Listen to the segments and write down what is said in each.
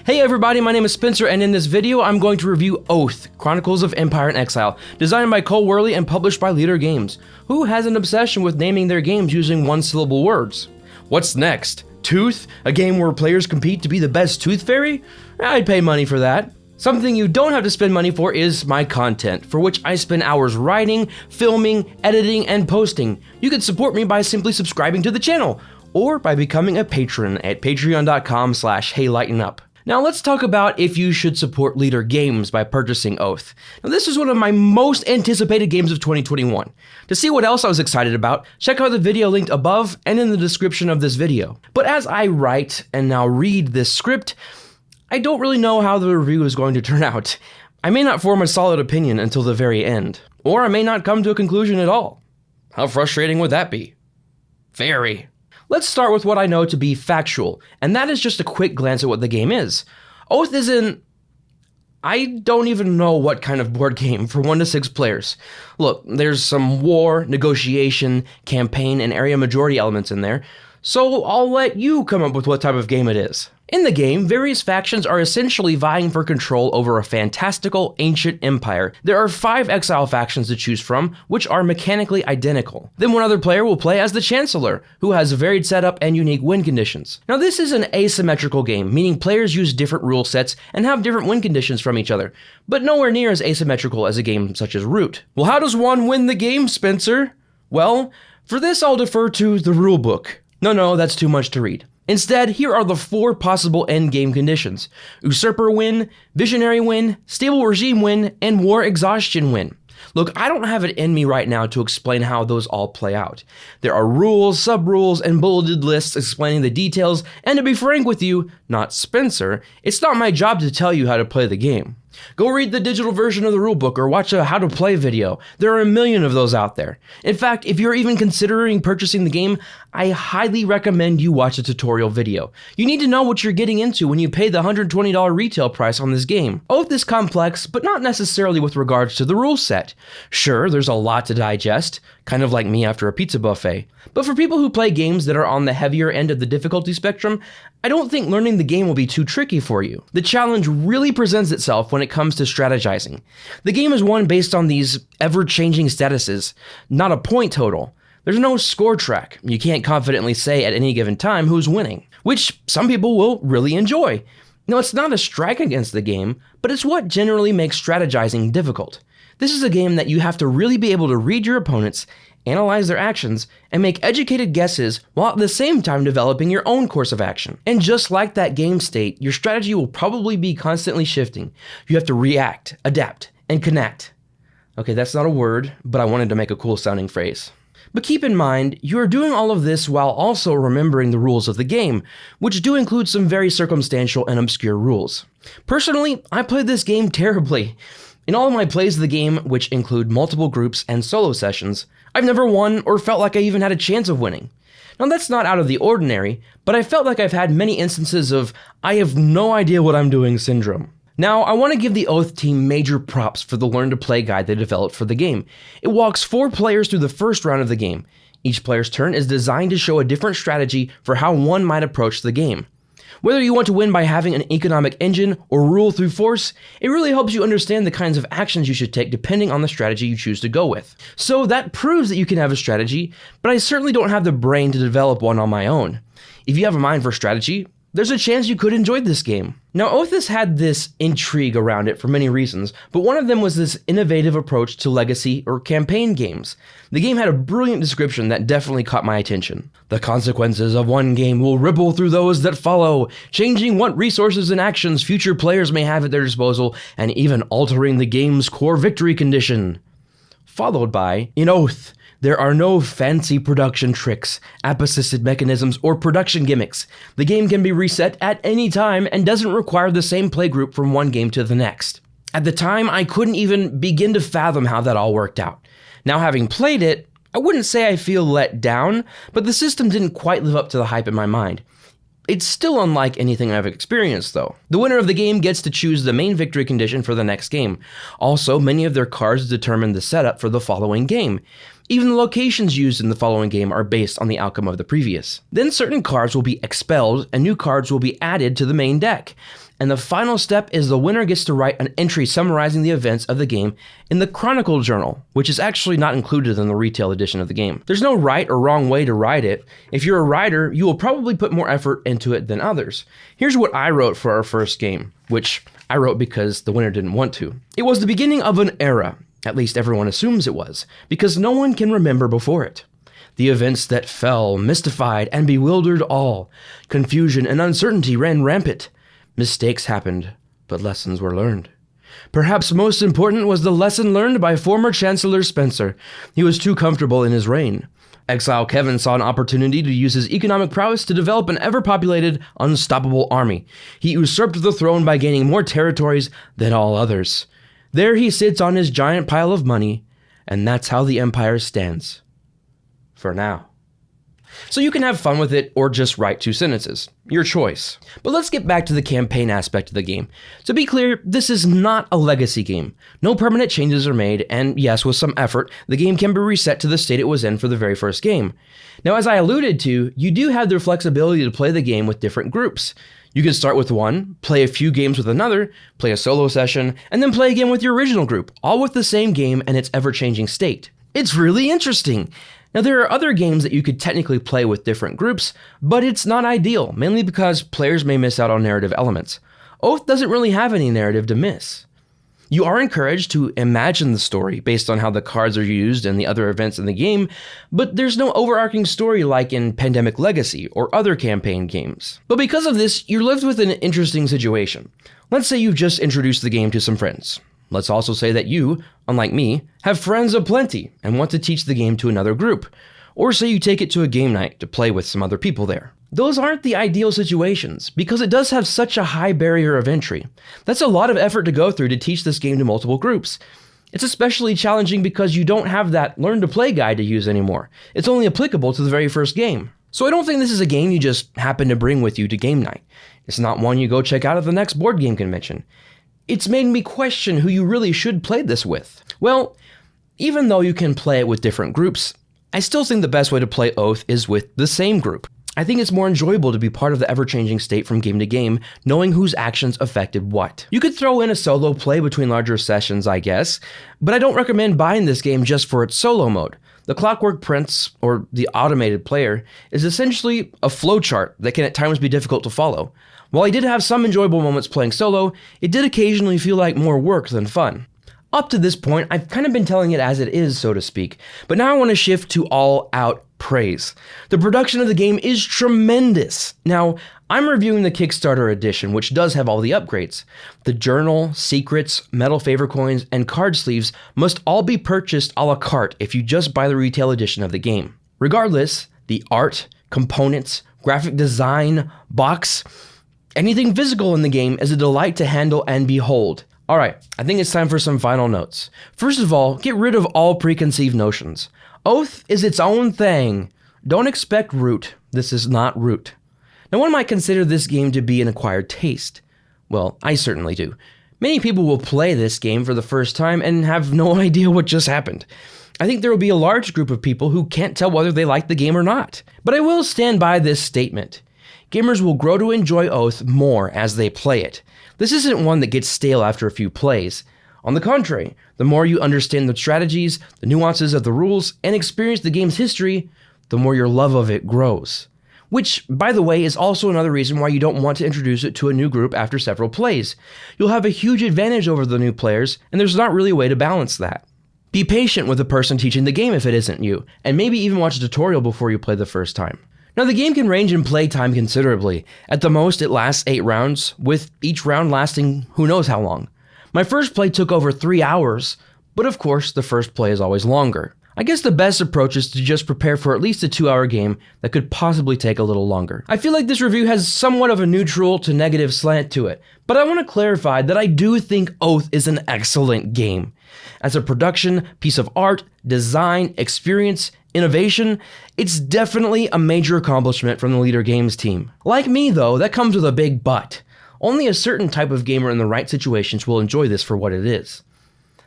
Hey everybody, my name is Spencer, and in this video I'm going to review Oath: Chronicles of Empire and Exile, designed by Cole Wehrle and published by Leder Games, who has an obsession with naming their games using one-syllable words. What's next? Tooth? A game where players compete to be the best Tooth Fairy? I'd pay money for that. Something you don't have to spend money for is my content, for which I spend hours writing, filming, editing, and posting. You can support me by simply subscribing to the channel, or by becoming a patron at patreon.com/heylightenup. Now let's talk about if you should support Leder Games by purchasing Oath. Now this is one of my most anticipated games of 2021. To see what else I was excited about, check out the video linked above and in the description of this video. But as I write and now read this script, I don't really know how the review is going to turn out. I may not form a solid opinion until the very end, or I may not come to a conclusion at all. How frustrating would that be? Very. Let's start with what I know to be factual, and that is just a quick glance at what the game is. Oath is I don't even know what kind of board game for 1 to 6 players. Look, there's some war, negotiation, campaign, and area majority elements in there, so I'll let you come up with what type of game it is. In the game, various factions are essentially vying for control over a fantastical, ancient empire. There are 5 exile factions to choose from, which are mechanically identical. Then one other player will play as the Chancellor, who has a varied setup and unique win conditions. Now this is an asymmetrical game, meaning players use different rule sets and have different win conditions from each other, but nowhere near as asymmetrical as a game such as Root. Well, how does one win the game, Spencer? Well, for this I'll defer to the rulebook. No, that's too much to read. Instead, here are the 4 possible endgame conditions: Usurper win, Visionary win, Stable Regime win, and War Exhaustion win. Look, I don't have it in me right now to explain how those all play out. There are rules, sub-rules, and bulleted lists explaining the details, and to be frank with you, not Spencer, it's not my job to tell you how to play the game. Go read the digital version of the rulebook or watch a how to play video. There are a million of those out there. In fact, if you're even considering purchasing the game, I highly recommend you watch a tutorial video. You need to know what you're getting into when you pay the $120 retail price on this game. Oath is complex, but not necessarily with regards to the rule set. Sure, there's a lot to digest, kind of like me after a pizza buffet. But for people who play games that are on the heavier end of the difficulty spectrum, I don't think learning the game will be too tricky for you. The challenge really presents itself when it comes to strategizing. The game is won based on these ever-changing statuses, not a point total. There's no score track. You can't confidently say at any given time who's winning, which some people will really enjoy. Now, it's not a strike against the game, but it's what generally makes strategizing difficult. This is a game that you have to really be able to read your opponents, analyze their actions, and make educated guesses while at the same time developing your own course of action. And just like that game state, your strategy will probably be constantly shifting. You have to react, adapt, and connect. Okay, that's not a word, but I wanted to make a cool sounding phrase. But keep in mind, you are doing all of this while also remembering the rules of the game, which do include some very circumstantial and obscure rules. Personally, I played this game terribly. In all of my plays of the game, which include multiple groups and solo sessions, I've never won or felt like I even had a chance of winning. Now that's not out of the ordinary, but I felt like I've had many instances of I have no idea what I'm doing syndrome. Now, I want to give the Oath team major props for the Learn to Play guide they developed for the game. It walks 4 players through the first round of the game. Each player's turn is designed to show a different strategy for how one might approach the game. Whether you want to win by having an economic engine or rule through force, it really helps you understand the kinds of actions you should take depending on the strategy you choose to go with. So that proves that you can have a strategy, but I certainly don't have the brain to develop one on my own. If you have a mind for strategy, there's a chance you could enjoy this game. Now, Oath has had this intrigue around it for many reasons, but one of them was this innovative approach to legacy or campaign games. The game had a brilliant description that definitely caught my attention. The consequences of one game will ripple through those that follow, changing what resources and actions future players may have at their disposal, and even altering the game's core victory condition. Followed by, in Oath, there are no fancy production tricks, app-assisted mechanisms, or production gimmicks. The game can be reset at any time and doesn't require the same playgroup from one game to the next. At the time, I couldn't even begin to fathom how that all worked out. Now, having played it, I wouldn't say I feel let down, but the system didn't quite live up to the hype in my mind. It's still unlike anything I've experienced, though. The winner of the game gets to choose the main victory condition for the next game. Also, many of their cards determine the setup for the following game. Even the locations used in the following game are based on the outcome of the previous. Then certain cards will be expelled and new cards will be added to the main deck. and the final step is the winner gets to write an entry summarizing the events of the game in the Chronicle Journal, which is actually not included in the retail edition of the game. There's no right or wrong way to write it. If you're a writer, you will probably put more effort into it than others. Here's what I wrote for our first game, which I wrote because the winner didn't want to. It was the beginning of an era, at least everyone assumes it was, because no one can remember before it. The events that fell, mystified, and bewildered all. Confusion and uncertainty ran rampant. Mistakes happened, but lessons were learned. Perhaps most important was the lesson learned by former Chancellor Spencer. He was too comfortable in his reign. Exile Kevin saw an opportunity to use his economic prowess to develop an ever-populated, unstoppable army. He usurped the throne by gaining more territories than all others. There he sits on his giant pile of money, and that's how the empire stands. For now. So you can have fun with it or just write 2 sentences. Your choice. But let's get back to the campaign aspect of the game. To be clear, this is not a legacy game. No permanent changes are made, and yes, with some effort, the game can be reset to the state it was in for the very first game. Now, as I alluded to, you do have the flexibility to play the game with different groups. You can start with one, play a few games with another, play a solo session, and then play again with your original group, all with the same game and its ever-changing state. It's really interesting. Now, there are other games that you could technically play with different groups, but it's not ideal, mainly because players may miss out on narrative elements. Oath doesn't really have any narrative to miss. You are encouraged to imagine the story based on how the cards are used and the other events in the game, but there's no overarching story like in Pandemic Legacy or other campaign games. But because of this, you're left with an interesting situation. Let's say you've just introduced the game to some friends. Let's also say that you, unlike me, have friends aplenty and want to teach the game to another group. Or say you take it to a game night to play with some other people there. Those aren't the ideal situations, because it does have such a high barrier of entry. That's a lot of effort to go through to teach this game to multiple groups. It's especially challenging because you don't have that learn to play guide to use anymore. It's only applicable to the very first game. So I don't think this is a game you just happen to bring with you to game night. It's not one you go check out at the next board game convention. It's made me question who you really should play this with. Well, even though you can play it with different groups, I still think the best way to play Oath is with the same group. I think it's more enjoyable to be part of the ever-changing state from game to game, knowing whose actions affected what. You could throw in a solo play between larger sessions, I guess, but I don't recommend buying this game just for its solo mode. The Clockwork Prince, or the automated player, is essentially a flowchart that can at times be difficult to follow. While I did have some enjoyable moments playing solo, it did occasionally feel like more work than fun. Up to this point, I've kind of been telling it as it is, so to speak, but now I want to shift to all-out praise. The production of the game is tremendous. Now, I'm reviewing the Kickstarter edition, which does have all the upgrades. The journal, secrets, metal favor coins, and card sleeves must all be purchased a la carte if you just buy the retail edition of the game. Regardless, the art, components, graphic design, box, anything physical in the game is a delight to handle and behold. Alright, I think it's time for some final notes. First of all, get rid of all preconceived notions. Oath is its own thing. Don't expect Root. This is not Root. Now, one might consider this game to be an acquired taste. Well, I certainly do. Many people will play this game for the first time and have no idea what just happened. I think there will be a large group of people who can't tell whether they like the game or not. But I will stand by this statement. Gamers will grow to enjoy Oath more as they play it. This isn't one that gets stale after a few plays. On the contrary, the more you understand the strategies, the nuances of the rules, and experience the game's history, the more your love of it grows. Which, by the way, is also another reason why you don't want to introduce it to a new group after several plays. You'll have a huge advantage over the new players, and there's not really a way to balance that. Be patient with the person teaching the game if it isn't you, and maybe even watch a tutorial before you play the first time. Now, the game can range in play time considerably. At the most, it lasts 8 rounds, with each round lasting who knows how long. My first play took over 3 hours, but of course, the first play is always longer. I guess the best approach is to just prepare for at least a 2-hour game that could possibly take a little longer. I feel like this review has somewhat of a neutral to negative slant to it, but I want to clarify that I do think Oath is an excellent game. As a production, piece of art, design, experience, innovation, it's definitely a major accomplishment from the Leder Games team. Like me though, that comes with a big but. Only a certain type of gamer in the right situations will enjoy this for what it is.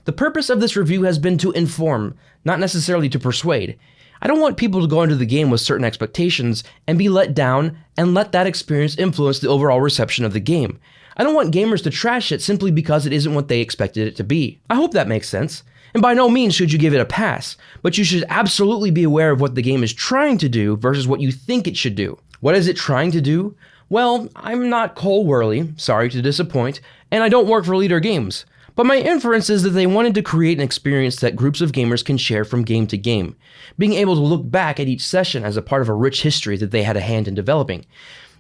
The purpose of this review has been to inform, not necessarily to persuade. I don't want people to go into the game with certain expectations and be let down and let that experience influence the overall reception of the game. I don't want gamers to trash it simply because it isn't what they expected it to be. I hope that makes sense. And by no means should you give it a pass, but you should absolutely be aware of what the game is trying to do versus what you think it should do. What is it trying to do? Well, I'm not Cole Wehrle, sorry to disappoint, and I don't work for Leder Games. But my inference is that they wanted to create an experience that groups of gamers can share from game to game, being able to look back at each session as a part of a rich history that they had a hand in developing.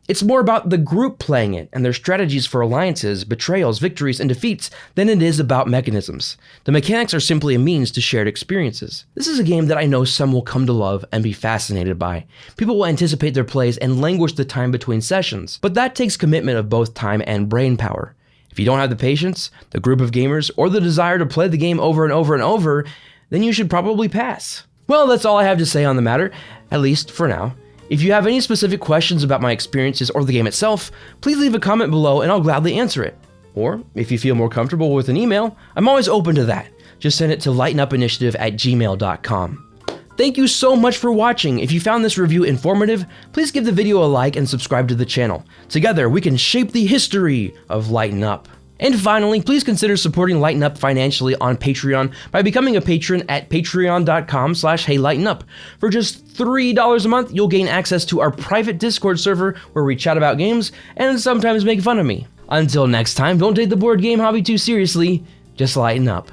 It's more about the group playing it and their strategies for alliances, betrayals, victories, and defeats than it is about mechanisms. The mechanics are simply a means to shared experiences. This is a game that I know some will come to love and be fascinated by. People will anticipate their plays and languish the time between sessions, but that takes commitment of both time and brain power. If you don't have the patience, the group of gamers, or the desire to play the game over and over and over, then you should probably pass. Well, that's all I have to say on the matter, at least for now. If you have any specific questions about my experiences or the game itself, please leave a comment below and I'll gladly answer it. Or, if you feel more comfortable with an email, I'm always open to that. Just send it to lightenupinitiative@gmail.com. Thank you so much for watching. If you found this review informative, please give the video a like and subscribe to the channel. Together, we can shape the history of Lighten Up. And finally, please consider supporting Lighten Up financially on Patreon by becoming a patron at patreon.com/heylightenup. For just $3 a month, you'll gain access to our private Discord server where we chat about games and sometimes make fun of me. Until next time, don't take the board game hobby too seriously, just lighten up.